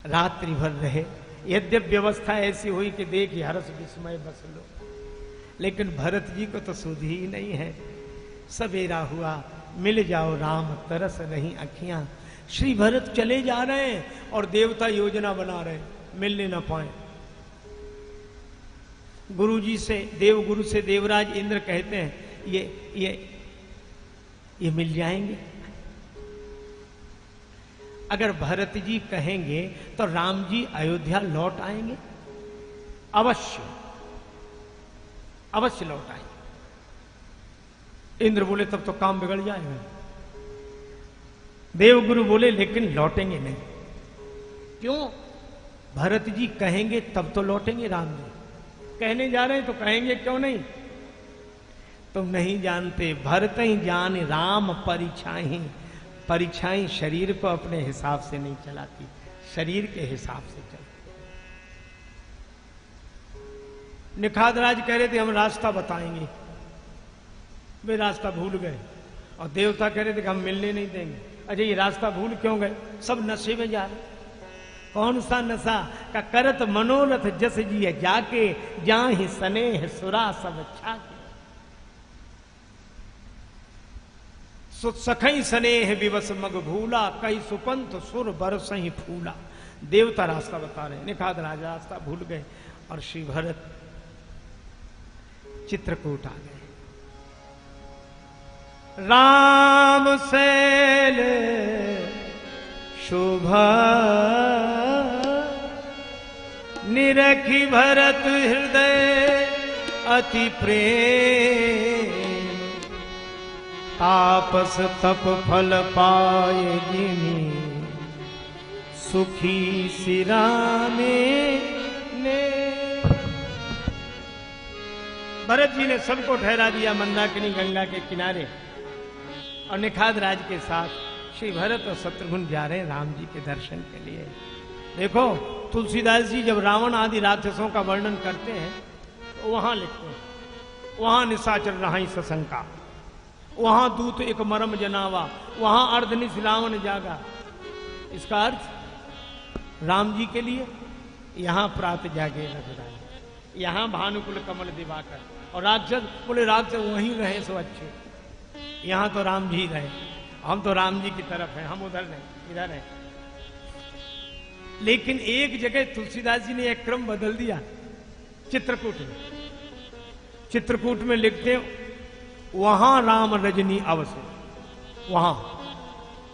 रात्रि भर रहे। यद्यप व्यवस्था ऐसी हुई कि देखिए हर्ष विस्मय बस लो, लेकिन भरत जी को तो सुध ही नहीं है। सवेरा हुआ, मिल जाओ राम तरस नहीं अखियां। श्री भरत चले जा रहे हैं और देवता योजना बना रहे हैं, मिलने ना पाए। गुरु जी से, देव गुरु से देवराज इंद्र कहते हैं ये मिल जाएंगे। अगर भरत जी कहेंगे तो राम जी अयोध्या लौट आएंगे, अवश्य अवश्य लौट आएंगे। इंद्र बोले तब तो काम बिगड़ जाएगा। देवगुरु बोले लेकिन लौटेंगे नहीं। क्यों? भरत जी कहेंगे तब तो लौटेंगे राम जी। कहने जा रहे हैं तो कहेंगे क्यों नहीं? तुम नहीं जानते, भरत ही जान राम परीक्षाएं। परीक्षाएं शरीर को अपने हिसाब से नहीं चलाती, शरीर के हिसाब से चलती। निखादराज कह रहे थे हम रास्ता बताएंगे, वे रास्ता भूल गए। और देवता कह रहे थे कि हम मिलने नहीं देंगे। अच्छा ये रास्ता भूल क्यों गए? सब नशे में जा रहे। कौन सा नशा? का करत मनोरथ जस जी जाके, जाहि स्नेह सुरा सब छाके। सखई स्नेह विवश मग भूला, कई सुपंथ सुर बरस ही फूला। देवता रास्ता बता रहे, निखाद राज रास्ता भूल गए और श्री भरत चित्रकूट आ गए। राम सैल शोभा निरखी भरत हृदय अति प्रेम। तापस तप फल पाए जिनी, सुखी सिराने ने। भरत जी ने सबको ठहरा दिया मंदाकिनी गंगा के किनारे, और निखाद राज के साथ श्री भरत और शत्रुघ्न जा रहे हैं राम जी के दर्शन के लिए। देखो तुलसीदास जी जब रावण आदि राक्षसों का वर्णन करते हैं तो वहां लिखते हैं, वहां निशाचर रहाई सशंका, वहां दूत एक मरम जनावा, वहां अर्धनिश रावण जागा। इसका अर्थ राम जी के लिए यहां प्रात जागे रघुराई, यहां भानुकुल कमल दिवाकर। और राक्षस बोले राक्षस वहीं रहे सो अच्छे, यहां तो राम जी रहे। हम तो राम जी की तरफ हैं, हम उधर नहीं इधर हैं। लेकिन एक जगह तुलसीदास जी ने एक क्रम बदल दिया। चित्रकूट में, चित्रकूट में लिखते वहां राम रजनी अवसर, वहां।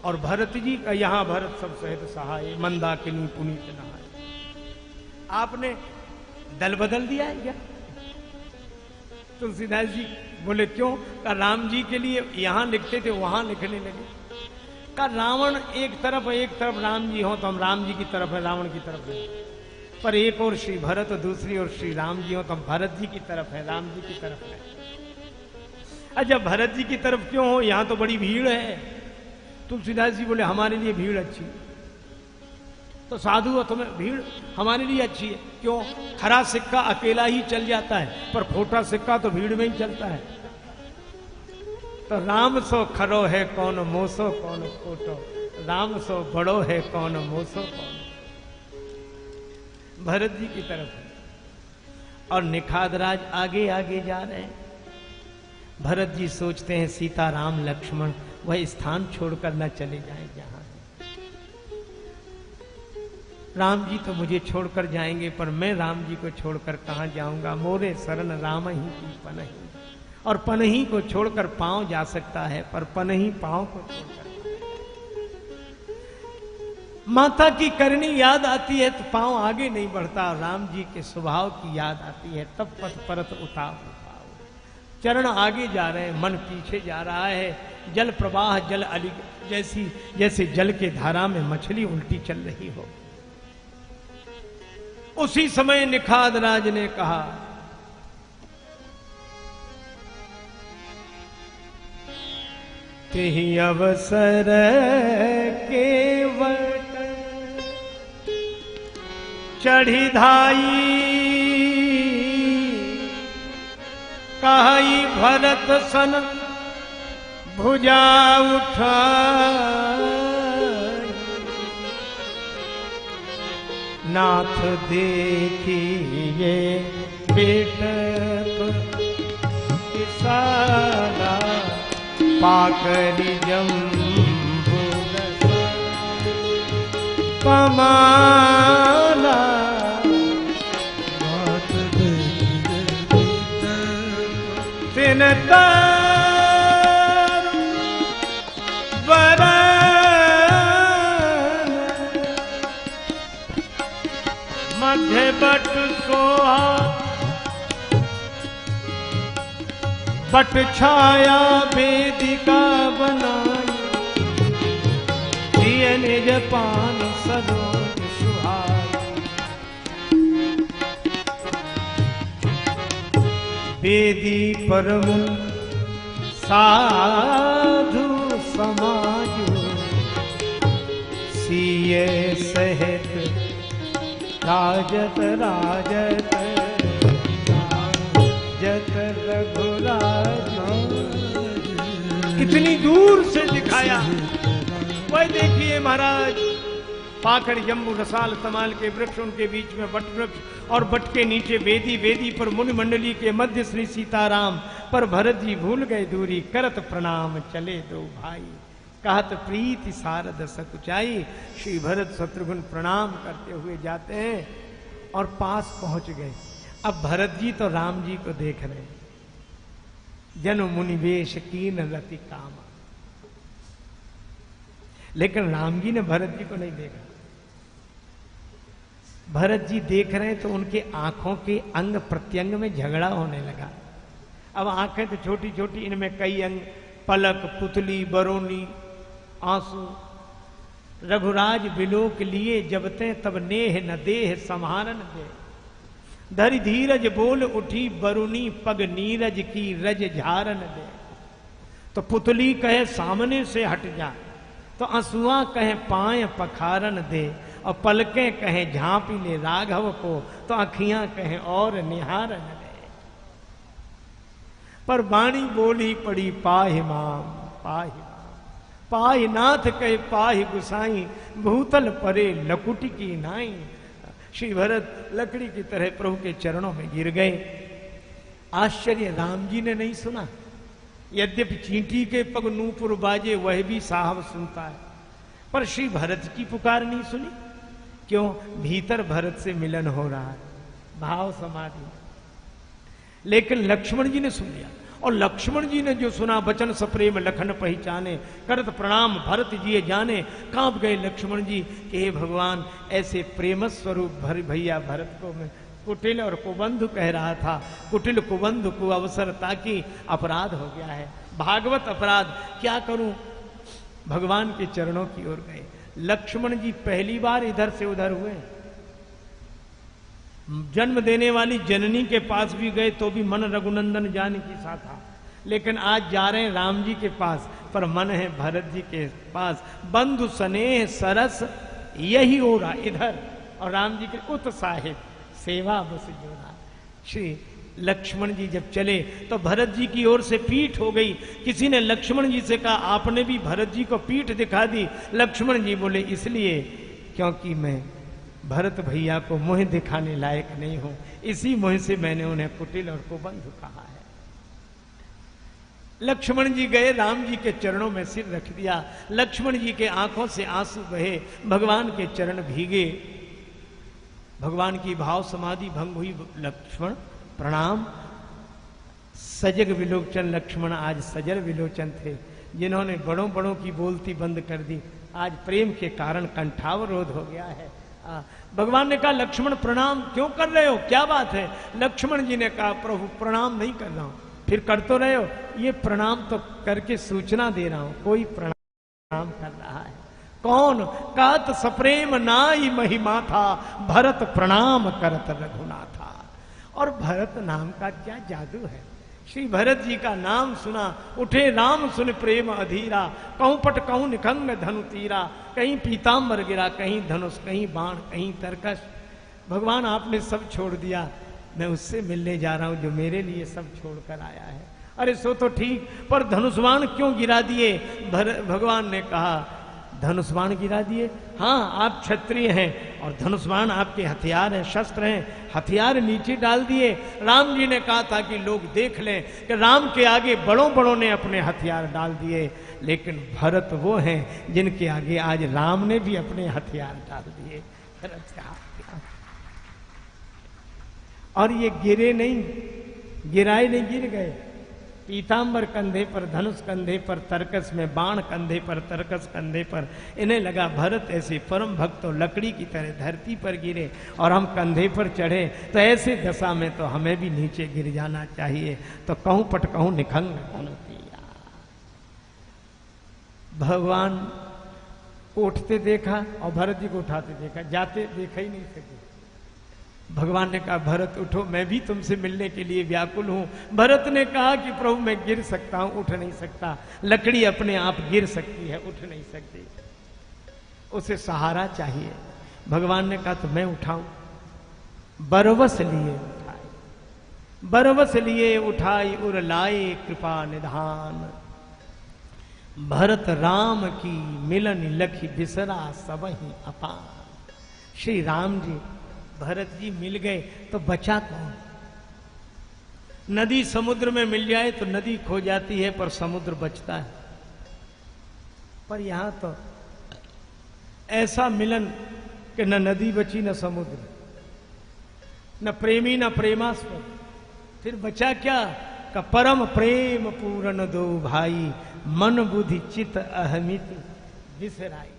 और भरत जी का यहां भरत सब सहित सहाय, मंदाकिनी पुनीत नहाय। आपने दल बदल दिया है क्या? तुलसीदास जी बोले क्यों? का राम जी के लिए यहां लिखते थे वहां लिखने लगे। का रावण एक तरफ राम जी हो तो हम राम जी की तरफ है, रावण की तरफ है। पर एक और श्री भरत और दूसरी ओर श्री राम जी हो तो हम भरत जी की तरफ है, राम जी की तरफ है। अच्छा भरत जी की तरफ क्यों हो? यहां तो बड़ी भीड़ है। तुलसीदास जी बोले हमारे लिए भीड़ अच्छी, तो साधु हो तुम्हें भीड़ हमारे लिए अच्छी है। क्यों? खरा सिक्का अकेला ही चल जाता है, पर खोटा सिक्का तो भीड़ में ही चलता है। तो राम सो खरो है कौन मोसो कौन खोटो, राम सो बड़ो है कौन मोसो कौन। भरत जी की तरफ है और निखादराज आगे आगे जा रहे हैं। भरत जी सोचते हैं सीता राम लक्ष्मण वह स्थान छोड़कर न चले जाएं जहां। राम जी तो मुझे छोड़कर जाएंगे, पर मैं राम जी को छोड़कर कहां जाऊंगा। मोरे शरण राम ही की पनही, और पनही को छोड़कर पांव जा सकता है, पर पनही पांव को छोड़कर। माता की करनी याद आती है तो पांव आगे नहीं बढ़ता, राम जी के स्वभाव की याद आती है तब पथ परत उताव। चरण आगे जा रहे हैं, मन पीछे जा रहा है। जल प्रवाह जल अली जैसे जल के धारा में मछली उल्टी चल रही हो। उसी समय निखाद राज ने कहा तेहि अवसर केवल चढ़ी धाई, कहाई भरत सन भुजा उठा नाथ देखिए बेटक किसाला पाकरि जम्बू कमाला तिन मध्य बट सोहा बट छाया वेदिका बनाई दिए निज पान सरोज सुहाई वेदी परम साधु समाजो सीए सहित राजत राजत जत रघुराज कितनी दूर से दिखाया। वही देखिए महाराज पाखड़ जम्बू रसाल तमाल के वृक्ष, उनके बीच में वट वृक्ष और वट के नीचे वेदी, वेदी पर मुनि मंडली के मध्य श्री सीताराम। पर भरत जी भूल गए दूरी, करत प्रणाम चले दो भाई, कहत प्रीति सारद सकुचाई। श्री भरत शत्रुघ्न प्रणाम करते हुए जाते हैं और पास पहुंच गए। अब भरत जी तो राम जी को देख रहे हैं। जनु मुनिवेश कीन रति काम, लेकिन राम जी ने भरत जी को नहीं देखा। भरत जी देख रहे हैं तो उनके आंखों के अंग प्रत्यंग में झगड़ा होने लगा। अब आंखें तो छोटी छोटी, इनमें कई अंग, पलक, पुतली, बरोनी, आंसू। रघुराज बिलोक लिए जबते तब नेह न देह संहारन दे, धरि धीरज बोल उठी बरुनी पग नीरज की रज झारन दे। तो पुतली कहे सामने से हट जा, तो आंसुआ कहे पाए पखारन दे, और पलकें कहे झांपी ले राघव को, तो आंखियां कहे और निहारन दे। पर वाणी बोली पड़ी पाहि माम पाहि माम, पाहि नाथ कहे पाहि गुसाई, भूतल परे लकुटी की नाई। श्री भरत लकड़ी की तरह प्रभु के चरणों में गिर गए। आश्चर्य राम जी ने नहीं सुना। यद्यपि चींटी के पग नूपुर बाजे वह भी साहब सुनता है, पर श्री भरत की पुकार नहीं सुनी। क्यों? भीतर भरत से मिलन हो रहा है, भाव समाधि। लेकिन लक्ष्मण जी ने सुन लिया, और लक्ष्मण जी ने जो सुना, बचन सप्रेम लखन पहचाने, करत प्रणाम भरत जी जाने। कांप गए लक्ष्मण जी कि हे भगवान, ऐसे प्रेम स्वरूप भैया भरत को मैं कुटिल और कुबंधु कह रहा था। कुटिल कुबंधु को अवसर ताकि अपराध हो गया है, भागवत अपराध, क्या करूं? भगवान के चरणों की ओर गए। लक्ष्मण जी पहली बार इधर से उधर हुए, जन्म देने वाली जननी के पास भी गए तो भी मन रघुनंदन जानकी सा था। लेकिन आज जा रहे हैं राम जी के पास, पर मन है भरत जी के पास। बंधु स्नेह सरस यही हो रहा इधर, और राम जी के उत्साहित सेवा बस जोड़ा। श्री लक्ष्मण जी जब चले तो भरत जी की ओर से पीठ हो गई। किसी ने लक्ष्मण जी से कहा, आपने भी भरत जी को पीठ दिखा दी। लक्ष्मण जी बोले, इसलिए क्योंकि मैं भरत भैया को मुंह दिखाने लायक नहीं हूं, इसी मुंह से मैंने उन्हें कुटिल और कुबंधु कहा है। लक्ष्मण जी गए, राम जी के चरणों में सिर रख दिया। लक्ष्मण जी के आंखों से आंसू बहे, भगवान के चरण भीगे। भगवान की भाव समाधि भंग हुई। लक्ष्मण प्रणाम। सजग विलोचन लक्ष्मण आज सजल विलोचन थे, जिन्होंने बड़ों बड़ों की बोलती बंद कर दी। आज प्रेम के कारण कंठावरोध हो गया है। भगवान ने कहा, लक्ष्मण प्रणाम क्यों कर रहे हो, क्या बात है? लक्ष्मण जी ने कहा, प्रभु प्रणाम नहीं कर रहा हूं। फिर कर तो रहे हो, ये प्रणाम तो करके सूचना दे रहा हूं, कोई प्रणाम कर रहा है। कौन? कहत सप्रेम नाई महिमा था, भरत प्रणाम करत रघुनाथा। और भरत नाम का क्या जादू है। श्री भरत जी का नाम सुना, उठे राम सुन प्रेम अधीरा, कहूं पट कहूं निखंग धनु तीरा, कहीं पीताम्बर गिरा, कहीं धनुष, कहीं बाण, कहीं तरकश। भगवान आपने सब छोड़ दिया, मैं उससे मिलने जा रहा हूं जो मेरे लिए सब छोड़कर आया है। अरे सो तो ठीक, पर धनुष्वाण क्यों गिरा दिए? भगवान ने कहा, धनुष बाण गिरा दिए। हाँ, आप क्षत्रिय हैं और धनुष बाण आपके हथियार हैं, शस्त्र हैं, हथियार नीचे डाल दिए। राम जी ने कहा था कि लोग देख लें कि राम के आगे बड़ों बड़ों ने अपने हथियार डाल दिए, लेकिन भरत वो हैं जिनके आगे आज राम ने भी अपने हथियार डाल दिए। भरत का और ये गिरे नहीं, गिराए नहीं, गिर गए। पीतांबर कंधे पर, धनुष कंधे पर, तरकस में बाण कंधे पर, तरकस कंधे पर। इन्हें लगा भरत ऐसे परम भक्त तो लकड़ी की तरह धरती पर गिरे और हम कंधे पर चढ़े, तो ऐसे दशा में तो हमें भी नीचे गिर जाना चाहिए। तो कहूं पट कहूं निखंग धनुतिया। भगवान को उठते देखा और भरत जी को उठाते देखा, जाते देखा ही नहीं सके। भगवान ने कहा भरत उठो, मैं भी तुमसे मिलने के लिए व्याकुल हूं। भरत ने कहा कि प्रभु मैं गिर सकता हूं, उठ नहीं सकता। लकड़ी अपने आप गिर सकती है, उठ नहीं सकती, उसे सहारा चाहिए। भगवान ने कहा तो मैं उठाऊं। बरवस लिए उठाई, बरवस लिए उठाई उर लाए कृपा निधान। भरत राम की मिलन लखी बिसरा सबहि अपान। श्री राम जी भरत जी मिल गए तो बचा कौन? नदी समुद्र में मिल जाए तो नदी खो जाती है पर समुद्र बचता है। पर यहां तो ऐसा मिलन कि न नदी बची न समुद्र, न प्रेमी न प्रेमास्पद, फिर बचा क्या? का परम प्रेम पूर्ण दो भाई, मन बुद्धि चित अहमित बिसराई।